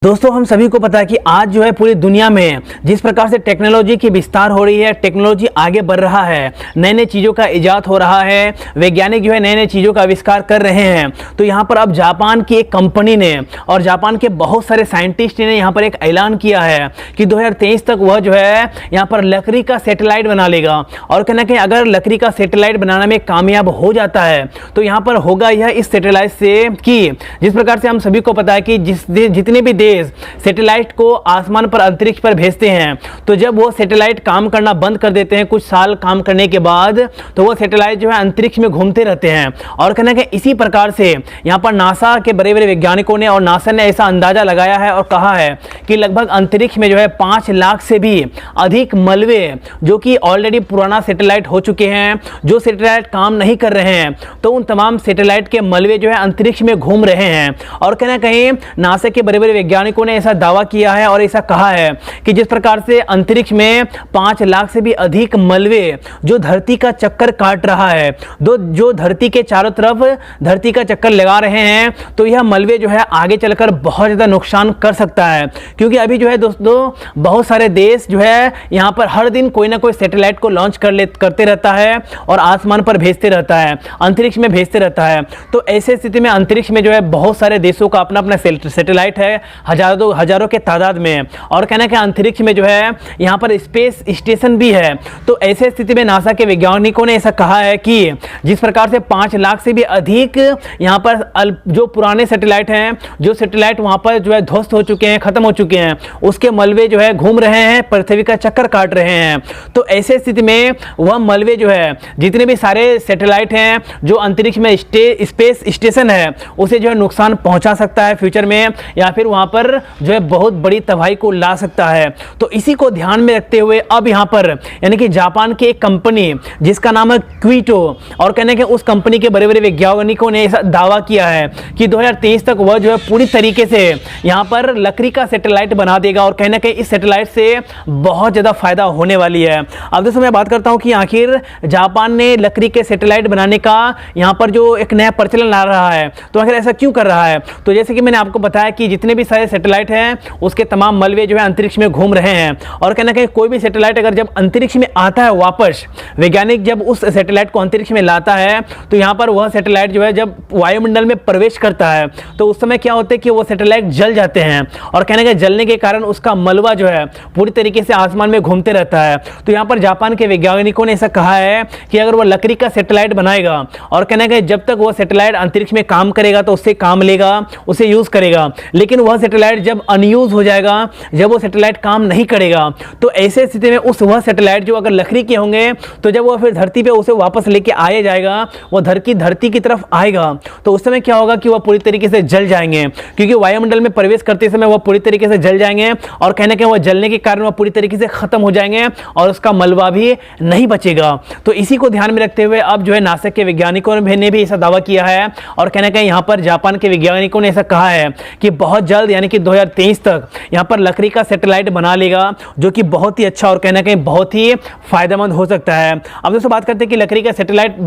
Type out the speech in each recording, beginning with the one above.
दोस्तों हम सभी को पता है कि आज जो है पूरी दुनिया में जिस प्रकार से टेक्नोलॉजी की विस्तार हो रही है, टेक्नोलॉजी आगे बढ़ रहा है, नए नए चीज़ों का इजाद हो रहा है, वैज्ञानिक जो है नए नए चीज़ों का आविष्कार कर रहे हैं। तो यहाँ पर अब जापान की एक कंपनी ने और जापान के बहुत सारे साइंटिस्ट ने यहाँ पर एक ऐलान किया है कि 2023 तक वह जो है यहाँ पर लकड़ी का सैटेलाइट बना लेगा। और कहीं ना कहीं अगर लकड़ी का सैटेलाइट बनाने में कामयाब हो जाता है तो यहाँ पर होगा यह इस सैटेलाइट से कि जिस प्रकार से हम सभी को पता है कि जितने भी सैटेलाइट को आसमान पर अंतरिक्ष पर भेजते हैं, तो जब वो सैटेलाइट काम करना बंद कर देते हैं कुछ साल काम करने के बाद, तो वो सैटेलाइट जो है अंतरिक्ष में घूमते रहते हैं। और कहना कि इसी प्रकार से यहाँ पर नासा के बड़े बड़े वैज्ञानिकों ने और नासा ने ऐसा अंदाजा लगाया है और कहा है कि लगभग अंतरिक्ष में जो है 5 लाख से भी अधिक मलबे जो कि ऑलरेडी पुराना सैटेलाइट हो चुके हैं, जो सैटेलाइट काम नहीं कर रहे हैं, तो उन तमाम सैटेलाइट के मलबे जो है अंतरिक्ष में घूम रहे हैं। और कहना कहीं नासा के बड़े बड़े वैज्ञानिकों ने ऐसा दावा किया है और ऐसा कहा है कि जिस प्रकार से अंतरिक्ष में 5 लाख से भी अधिक मलबे जो धरती का चक्कर काट रहा है, जो धरती के चारों तरफ धरती का चक्कर लगा रहे हैं, तो यह मलबे जो है आगे चलकर बहुत ज़्यादा नुकसान कर सकता है। क्योंकि अभी जो है दोस्तों बहुत सारे देश जो है यहाँ पर हर दिन कोई ना कोई सैटेलाइट को लॉन्च करते रहता है और आसमान पर भेजते रहता है, अंतरिक्ष में भेजते रहता है। तो ऐसे स्थिति में अंतरिक्ष में जो है बहुत सारे देशों का अपना अपना सैटेलाइट है, हजारों के तादाद में। और कहना कि अंतरिक्ष में जो है यहाँ पर स्पेस स्टेशन भी है। तो ऐसे स्थिति में नासा के वैज्ञानिकों ने ऐसा कहा है कि जिस प्रकार से 5 लाख से भी अधिक यहाँ पर जो पुराने सैटेलाइट हैं, जो सैटेलाइट वहाँ पर जो है ध्वस्त हो चुके हैं, खत्म हो चुके हैं, उसके मलबे जो है घूम रहे हैं, पृथ्वी का चक्कर काट रहे हैं। तो ऐसे स्थिति में वह मलबे जो है जितने भी सारे सैटेलाइट हैं जो अंतरिक्ष में स्पेस स्टेशन है, उसे जो है नुकसान पहुंचा सकता है फ्यूचर में, या फिर वहाँ पर जो है बहुत बड़ी तबाही को ला सकता है। तो इसी को ध्यान में रखते हुए अब यहाँ पर यानी कि जापान की एक कंपनी जिसका नाम है क्वीटो, और कहने के उस कंपनी के बड़े बड़े वैज्ञानिकों ने ऐसा दावा किया है कि 2023 तक वह जो है पूरी तरीके से यहाँ पर लकड़ी का सैटेलाइट बना देगा। और कहने के इस सैटेलाइट से बहुत ज़्यादा फायदा होने वाली है। अब दोस्तों मैं बात करता हूँ कि आखिर जापान ने लकड़ी के सैटेलाइट बनाने का यहाँ पर जो एक नया प्रचलन आ रहा है, तो आखिर ऐसा क्यों कर रहा है। तो जैसे कि मैंने आपको बताया कि जितने भी सारे सैटेलाइट हैं उसके तमाम मलबे जो है अंतरिक्ष में घूम रहे हैं। और कहना कि कोई भी सैटेलाइट अगर जब अंतरिक्ष में आता है, वापस वैज्ञानिक जब उस सैटेलाइट को अंतरिक्ष में लाता है, तो यहाँ पर वह सैटेलाइट जो है जब वायुमंडल में प्रवेश करता है तो उस समय क्या होता है कि वो सैटेलाइट जल जाते हैं। और कहने के जलने के कारण उसका मलबा जो है पूरी तरीके से आसमान में घूमते रहता है। तो यहाँ पर जापान के वैज्ञानिकों ने ऐसा कहा है कि अगर वो लकड़ी का सैटेलाइट बनाएगा और कहने के जब तक वो सैटेलाइट अंतरिक्ष में काम करेगा तो उससे काम लेगा, उसे यूज करेगा, लेकिन वह सैटेलाइट जब अनयूज हो जाएगा, जब वो सैटेलाइट काम नहीं करेगा, तो ऐसे स्थिति में वह सैटेलाइट जो अगर लकड़ी के होंगे, तो जब वो फिर धरती पे उसे वापस लेके आया जाएगा, वो धरती की तरफ आएगा, तो उस समय क्या होगा कि वह पूरी तरीके से जल जाएंगे। क्योंकि वायुमंडल में प्रवेश करते समय वह पूरी तरीके से जल जाएंगे और कहने के वह जलने के कारण वह पूरी तरीके से खत्म हो जाएंगे और उसका मलबा भी नहीं बचेगा। तो इसी को ध्यान में रखते हुए अब जो है नासा के वैज्ञानिकों ने भी ऐसा दावा किया है और कहने के यहाँ पर जापान के वैज्ञानिकों ने ऐसा कहा है कि बहुत जल्द यानी कि 2023 तक यहाँ पर लकड़ी का सैटेलाइट बना लेगा, जो कि बहुत ही अच्छा और कहना कहीं बहुत ही फायदेमंद हो सकता है। अब दोस्तों बात करते हैं कि लकड़ी का सैटेलाइट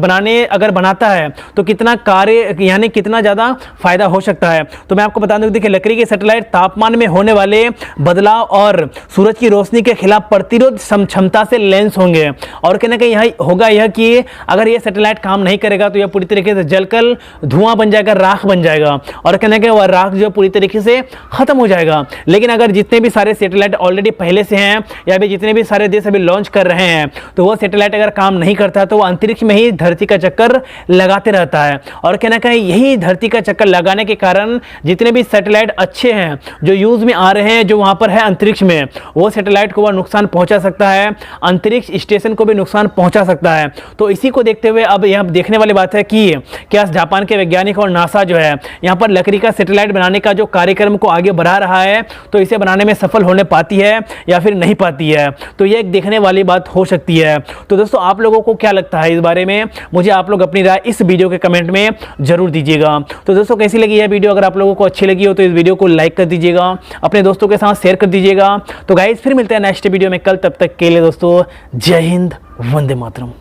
अगर बनाता है तो कितना कार्य यानी कितना ज़्यादा फायदा हो सकता है। तो मैं आपको बता दूं कि लकड़ी के सैटेलाइट तापमान में होने वाले बदलाव और सूरज की रोशनी के खिलाफ प्रतिरोध क्षमता से लेंस होंगे। और कहना कहीं यह होगा कि अगर यह सैटेलाइट काम नहीं करेगा तो यह पूरी तरीके से जलकर धुआं बन जाएगा, राख बन जाएगा, और कहना कि वह राख जो पूरी तरीके से खत्म हो जाएगा। लेकिन अगर जितने भी सारे सैटेलाइट ऑलरेडी पहले से हैं या भी जितने भी सारे देश अभी लॉन्च कर रहे हैं, तो वो सैटेलाइट अगर काम नहीं करता तो वो अंतरिक्ष में ही धरती का चक्कर लगाते रहता है। और कहना कहीं यही धरती का चक्कर लगाने के कारण जितने भी सैटेलाइट अच्छे हैं जो यूज में आ रहे हैं, जो वहां पर है अंतरिक्ष में, वो सैटेलाइट को वह नुकसान पहुंचा सकता है, अंतरिक्ष स्टेशन को भी नुकसान पहुंचा सकता है। तो इसी को देखते हुए अब यह देखने वाली बात है कि क्या जापान के वैज्ञानिक और नासा जो है यहाँ पर लकड़ी का सैटेलाइट बनाने का जो कार्यक्रम को आगे बढ़ा रहा है, तो इसे बनाने में सफल होने पाती है या फिर नहीं पाती है। तो ये एक देखने वाली बात हो सकती है। तो दोस्तों आप लोगों को क्या लगता है इस बारे में, मुझे आप लोग अपनी राय इस वीडियो के कमेंट में जरूर दीजिएगा। तो दोस्तों कैसी लगी यह वीडियो, अगर आप लोगों को अच्छी लगी हो तो इस वीडियो को लाइक कर दीजिएगा, अपने दोस्तों के साथ शेयर कर दीजिएगा। तो गाइस फिर मिलते हैं नेक्स्ट वीडियो में कल, तब तक के लिए दोस्तों जय हिंद, वंदे मातरम।